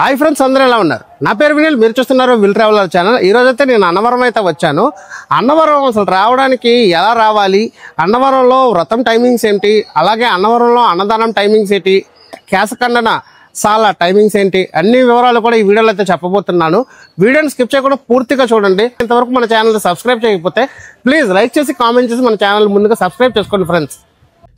Hi friends, అందరూ ఎలా ఉన్నారు? నా పేరు వినీల్, మీరు చూస్తున్నారు విల్ ట్రావెలర్ ఛానల్. ఈరోజైతే నేను అన్నవరం అయితే వచ్చాను. అన్నవరం అసలు రావడానికి ఎలా రావాలి, అన్నవరంలో వ్రతం టైమింగ్స్ ఏంటి, అలాగే అన్నవరంలో అన్నదానం టైమింగ్స్ ఏంటి, కేశఖండన సాల టైమింగ్స్ ఏంటి, అన్ని వివరాలు కూడా ఈ వీడియోలో అయితే చెప్పబోతున్నాను. వీడియోని స్కిప్ చేయకుండా పూర్తిగా చూడండి. ఇంతవరకు మన ఛానల్ సబ్స్క్రైబ్ చేయకపోతే ప్లీజ్ లైక్ చేసి కామెంట్ చేసి మన ఛానల్ ముందుగా సబ్స్క్రైబ్ చేసుకోండి ఫ్రెండ్స్.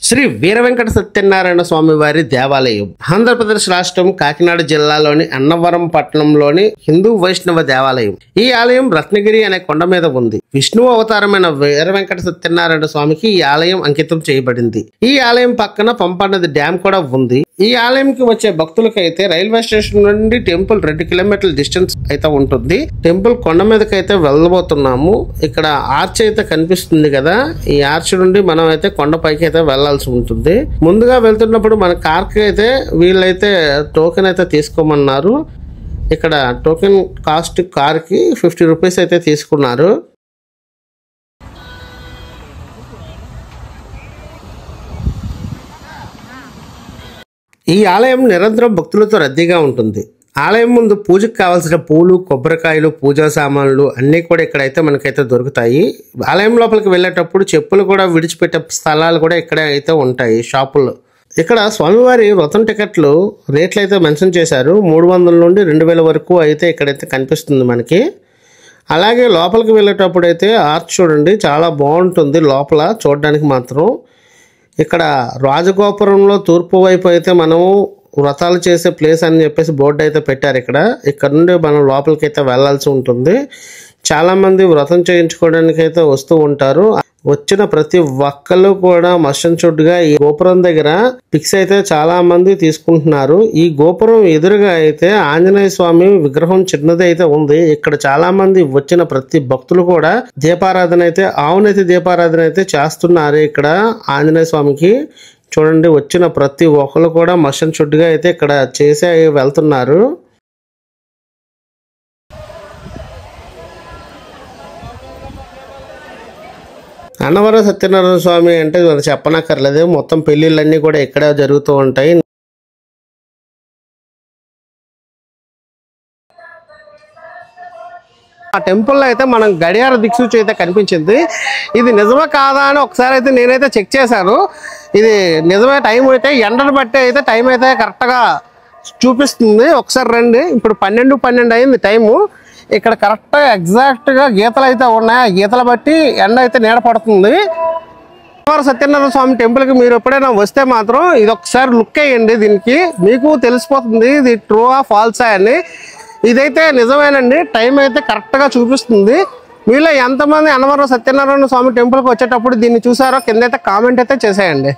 శ్రీ వీర వెంకట సత్యనారాయణ స్వామి వారి దేవాలయం ఆంధ్రప్రదేశ్ రాష్ట్రం కాకినాడ జిల్లాలోని అన్నవరం పట్టణంలోని హిందూ వైష్ణవ దేవాలయం. ఈ ఆలయం రత్నగిరి అనే కొండ మీద ఉంది. విష్ణువు అవతారమైన వీర వెంకట సత్యనారాయణ స్వామికి ఈ ఆలయం అంకితం చేయబడింది. ఈ ఆలయం పక్కన పంపా నది డ్యామ్ కూడా ఉంది. ఈ ఆలయంకి వచ్చే భక్తులకైతే రైల్వే స్టేషన్ నుండి టెంపుల్ 2 కిలోమీటర్ల డిస్టెన్స్ అయితే ఉంటుంది. టెంపుల్ కొండ మీదకి అయితే వెళ్ళబోతున్నాము. ఇక్కడ ఆర్చ్ అయితే కనిపిస్తుంది కదా, ఈ ఆర్చ్ నుండి మనం అయితే కొండపైకి అయితే వెళ్ళాల్సి ఉంటుంది. ముందుగా వెళ్తున్నప్పుడు మన కార్ కి అయితే వీళ్ళైతే టోకెన్ అయితే తీసుకోమన్నారు. ఇక్కడ టోకెన్ కాస్ట్ కార్ కి 50 రూపీస్ అయితే తీసుకున్నారు. ఈ ఆలయం నిరంతరం భక్తులతో రద్దీగా ఉంటుంది. ఆలయం ముందు పూజకు కావాల్సిన పూలు, కొబ్బరికాయలు, పూజా సామాన్లు అన్నీ కూడా ఇక్కడైతే మనకైతే దొరుకుతాయి. ఆలయం లోపలికి వెళ్ళేటప్పుడు చెప్పులు కూడా విడిచిపెట్టే స్థలాలు కూడా ఇక్కడ అయితే ఉంటాయి షాపుల్లో. ఇక్కడ స్వామివారి వ్రతం టికెట్లు రేట్లు అయితే మెన్షన్ చేశారు. 300 నుండి 2000 వరకు అయితే ఇక్కడైతే కనిపిస్తుంది మనకి. అలాగే లోపలికి వెళ్ళేటప్పుడు అయితే ఆర్చ్ చూడండి, చాలా బాగుంటుంది లోపల చూడడానికి మాత్రం. ఇక్కడ రాజగోపురంలో తూర్పు వైపు అయితే మనము వ్రతాలు చేసే ప్లేస్ అని చెప్పేసి బోర్డు అయితే పెట్టారు. ఇక్కడ నుండి మనం లోపలికి అయితే వెళ్ళాల్సి ఉంటుంది. చాలా మంది వ్రతం చేయించుకోవడానికి అయితే వస్తూ ఉంటారు. వచ్చిన ప్రతి ఒక్కళ్ళు కూడా మషన్ చుట్టుగా ఈ గోపురం దగ్గర పిక్స్ అయితే చాలా మంది తీసుకుంటున్నారు. ఈ గోపురం ఎదురుగా అయితే ఆంజనేయ స్వామి విగ్రహం చిన్నది అయితే ఉంది. ఇక్కడ చాలా మంది వచ్చిన ప్రతి భక్తులు కూడా దీపారాధన అయితే ఆవునైతే దీపారాధన అయితే చేస్తున్నారు. ఇక్కడ ఆంజనేయ స్వామికి చూడండి, వచ్చిన ప్రతి ఒక్కరు కూడా మషన్ చుట్టుగా అయితే ఇక్కడ చేసి వెళ్తున్నారు. అన్నవరం సత్యనారాయణ స్వామి అంటే మనం చెప్పనక్కర్లేదు, మొత్తం పెళ్లిళ్ళన్నీ కూడా ఇక్కడే జరుగుతూ ఉంటాయి. ఆ టెంపుల్లో అయితే మనం గడియార దిక్సూచి అయితే కనిపించింది. ఇది నిజమే కాదా అని ఒకసారి అయితే నేనైతే చెక్ చేశాను. ఇది నిజమే, టైం అయితే ఎండను బట్టి అయితే టైం అయితే కరెక్ట్గా చూపిస్తుంది. ఒకసారి రండి, ఇప్పుడు 12 అయింది టైము. ఇక్కడ కరెక్ట్గా ఎగ్జాక్ట్గా గీతలు అయితే ఉన్నాయి. ఆ గీతలు బట్టి ఎండ అయితే నీడ పడుతుంది. సత్యనారాయణ స్వామి టెంపుల్కి మీరు ఎప్పుడైనా వస్తే మాత్రం ఇది ఒకసారి లుక్ వేయండి. దీనికి మీకు తెలిసిపోతుంది ఇది ట్రూ ఆ ఫాల్సా అని. ఇదైతే నిజమేనండి, టైం అయితే కరెక్ట్గా చూపిస్తుంది. మీలో ఎంతమంది అన్నవరం సత్యనారాయణ స్వామి టెంపుల్కి వచ్చేటప్పుడు దీన్ని చూసారో కింద అయితే కామెంట్ అయితే చేసేయండి.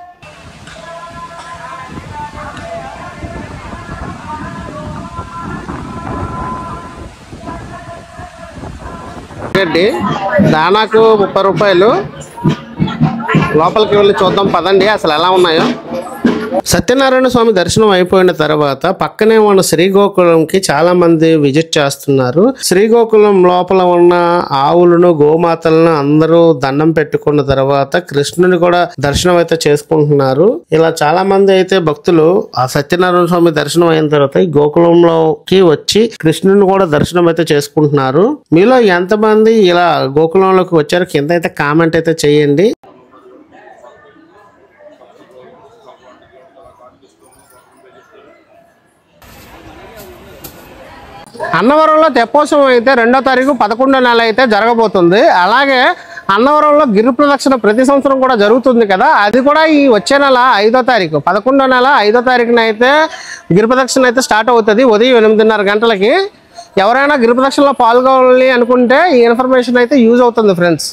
దానాకు 30 రూపాయలు. లోపలికి వెళ్ళి చూద్దాం పదండి అసలు ఎలా ఉన్నాయో. సత్యనారాయణ స్వామి దర్శనం అయిపోయిన తర్వాత పక్కనే ఉన్న శ్రీగోకులంకి చాలా మంది విజిట్ చేస్తున్నారు. శ్రీగోకులం లోపల ఉన్న ఆవులను, గోమాతలను అందరూ దండం పెట్టుకున్న తర్వాత కృష్ణుని కూడా దర్శనం అయితే చేసుకుంటున్నారు. ఇలా చాలా మంది అయితే భక్తులు ఆ సత్యనారాయణ స్వామి దర్శనం అయిన తర్వాత ఈ గోకులంలోకి వచ్చి కృష్ణుని కూడా దర్శనం అయితే చేసుకుంటున్నారు. మీలో ఎంతమంది ఇలా గోకులంలోకి వచ్చారో కింద అయితే కామెంట్ అయితే చేయండి. అన్నవరంలో తెప్పోత్సవం అయితే 2వ తారీఖు 11వ నెల అయితే జరగబోతుంది. అలాగే అన్నవరంలో గిరి ప్రదక్షిణ ప్రతి సంవత్సరం కూడా జరుగుతుంది కదా, అది కూడా ఈ వచ్చే నెల 5వ తారీఖు 11వ నెల 5వ తారీఖున అయితే గిరి ప్రదక్షిణ అయితే స్టార్ట్ అవుతుంది ఉదయం 8:30 గంటలకి. ఎవరైనా గిరి ప్రదక్షిణలో పాల్గొనాలి అనుకుంటే ఈ ఇన్ఫర్మేషన్ అయితే యూజ్ అవుతుంది ఫ్రెండ్స్.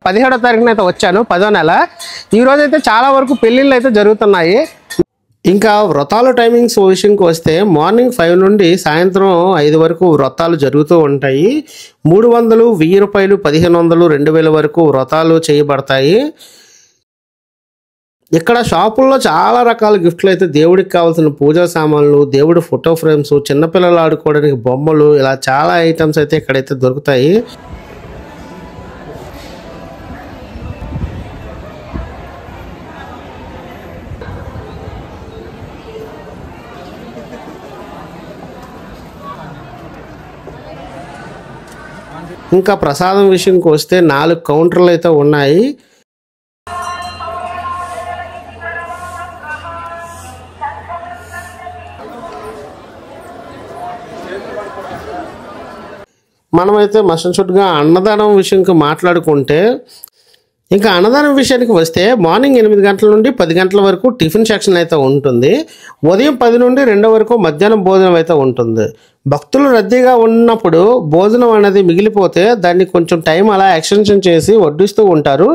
17వ తారీఖున అయితే వచ్చాను, 10వ నెల. ఈరోజు అయితే చాలా వరకు పెళ్ళిళ్ళు అయితే జరుగుతున్నాయి. ఇంకా వ్రతాల టైమింగ్స్ విషయంకి వస్తే మార్నింగ్ 5 నుండి సాయంత్రం 5 వరకు వ్రతాలు జరుగుతూ ఉంటాయి. 300, 1000 రూపాయలు, 1500, 2000 వరకు వ్రతాలు చేయబడతాయి. ఇక్కడ షాపుల్లో చాలా రకాల గిఫ్ట్లు అయితే, దేవుడికి కావాల్సిన పూజా సామాన్లు, దేవుడి ఫోటో ఫ్రేమ్స్, చిన్నపిల్లలు ఆడుకోవడానికి బొమ్మలు, ఇలా చాలా ఐటమ్స్ అయితే ఇక్కడైతే దొరుకుతాయి. ఇంకా ప్రసాదం విషయంకి వస్తే 4 కౌంటర్లు అయితే ఉన్నాయి. మనమైతే మసన్షుట్గా అన్నదానం విషయంకి మాట్లాడుకుంటే, ఇంకా అన్నదానం విషయానికి వస్తే మార్నింగ్ 8 గంటల నుండి 10 గంటల వరకు టిఫిన్ సెక్షన్ అయితే ఉంటుంది. ఉదయం 10 నుండి 2 వరకు మధ్యాహ్నం భోజనం అయితే ఉంటుంది. భక్తులు రద్దీగా ఉన్నప్పుడు భోజనం అనేది మిగిలిపోతే దాన్ని కొంచెం టైం అలా ఎక్స్టెన్షన్ చేసి వడ్డిస్తూ ఉంటారు.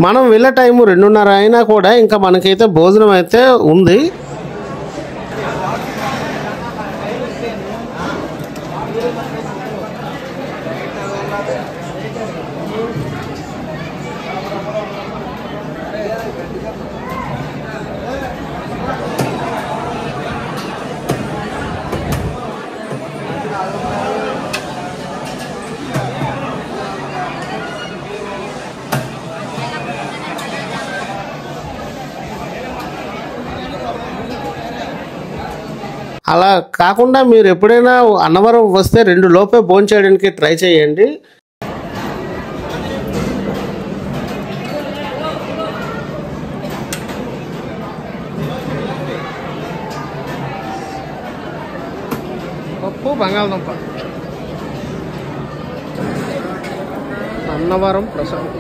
మనం వెళ్ళే టైము 2:30 అయినా కూడా ఇంకా మనకైతే భోజనం అయితే ఉంది. అలా కాకుండా మీరు ఎప్పుడైనా అన్నవరం వస్తే 2 లోపే భోంచేయడానికి ట్రై చేయండి. పప్పు బంగాళదుంప అన్నవరం ప్రసాదం.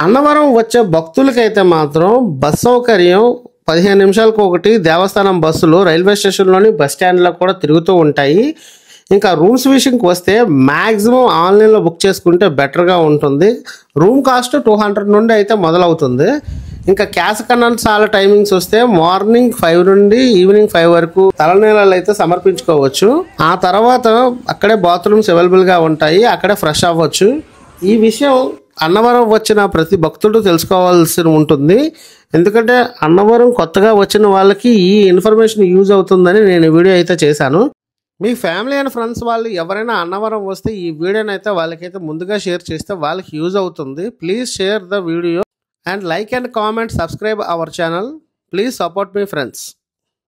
అన్నవరం వచ్చే భక్తులకైతే మాత్రం బస్ సౌకర్యం 15 నిమిషాలకు ఒకటి దేవస్థానం బస్సులు రైల్వే స్టేషన్లోని బస్ స్టాండ్లో కూడా తిరుగుతూ ఉంటాయి. ఇంకా రూమ్స్ విషయంకి వస్తే మ్యాక్సిమం ఆన్లైన్లో బుక్ చేసుకుంటే బెటర్గా ఉంటుంది. రూమ్ కాస్ట్ 200 నుండి అయితే మొదలవుతుంది. ఇంకా క్యాష్ కన్నా చాలా టైమింగ్స్ వస్తే మార్నింగ్ 5 నుండి ఈవినింగ్ 5 వరకు తలనీలాలు అయితే సమర్పించుకోవచ్చు. ఆ తర్వాత అక్కడే బాత్రూమ్స్ అవైలబుల్గా ఉంటాయి, అక్కడే ఫ్రెష్ అవ్వచ్చు. ఈ విషయం అన్నవరం వచ్చిన ప్రతి భక్తుడు తెలుసుకోవాల్సి ఉంటుంది. ఎందుకంటే అన్నవరం కొత్తగా వచ్చిన వాళ్ళకి ఈ ఇన్ఫర్మేషన్ యూజ్ అవుతుందని నేను వీడియో అయితే చేశాను. మీ ఫ్యామిలీ అండ్ ఫ్రెండ్స్ వాళ్ళు ఎవరైనా అన్నవరం వస్తే ఈ వీడియోని అయితే వాళ్ళకైతే ముందుగా షేర్ చేస్తే వాళ్ళకి యూజ్ అవుతుంది. Please share the video and like and comment, subscribe our channel. Please support me friends.